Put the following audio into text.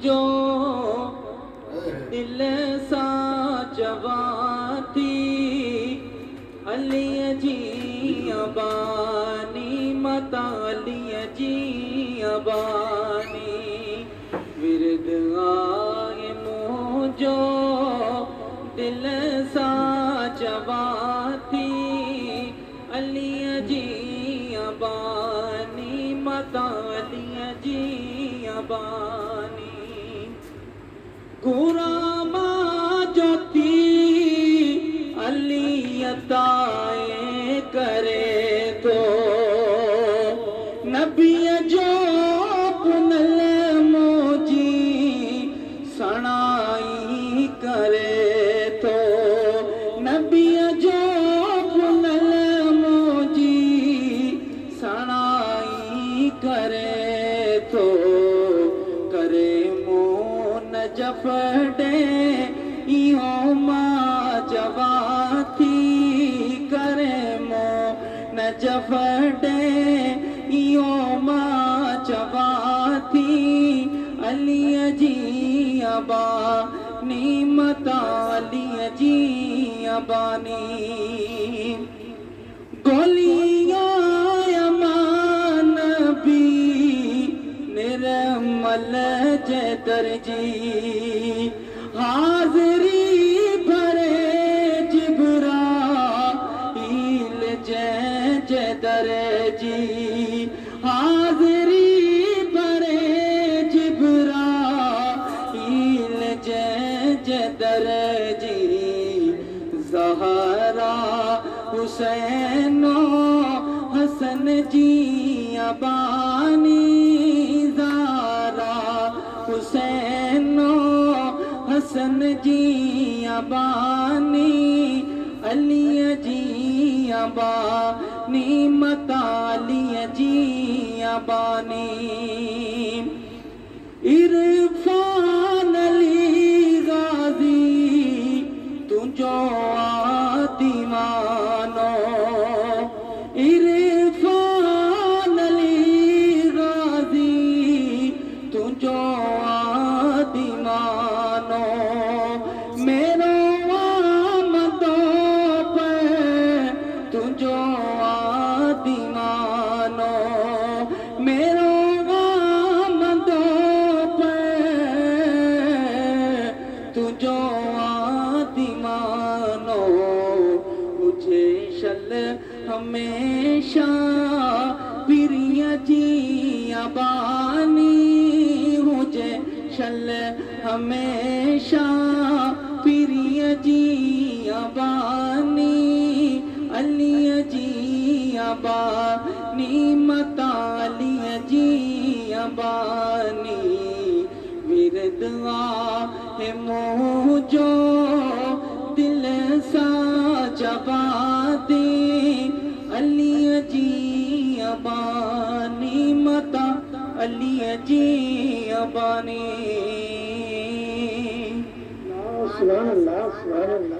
जो दिल सा जवा थी अली जी अबानी मता अली जी अबानी विरद आए मुझो दिल सा जवा थी अली जी अबानी मता अली जी अबानी गुरामा ज्योति अली अताए करे तो नबी जो पुनल मोजी सणाई करे तो नबी जो पुनल मोजी सणाई करे तो करे जफड़े इहो मां जवा थी करे मो न जफड़े इहो मां जवा थी अली जी अबानी मता अली जी अबानी गोलियां मान भी निर्मल जे दर्जी हाज़री भरे जिब्राईल जे दर्जी हाज़री भरे जिब्राईल जे दर्जी ज़हरा हुसैनो हसन जी अबानी हुसैनो हसन जी अबानी अली जी अबानी मता अली जी अबानी इरफान अली गाज़ी तुझो दीवानो इरफान अली गाज़ी तुझो दीवानो मेरो आमदो पे तुझो दीवानो मेरो आमदो पे तुझो दीवानो मुझे शल हमेशा प्रिय जी अबानी मुझे शल हमेशा प्रिय जी अबानी अली जी अबानी मता अली जी अबानी विरद आहे मुझो दिल सा जवा थी अली जी अबानी मता अली जी अबानी सुभान अल्लाह सुभान अल्लाह।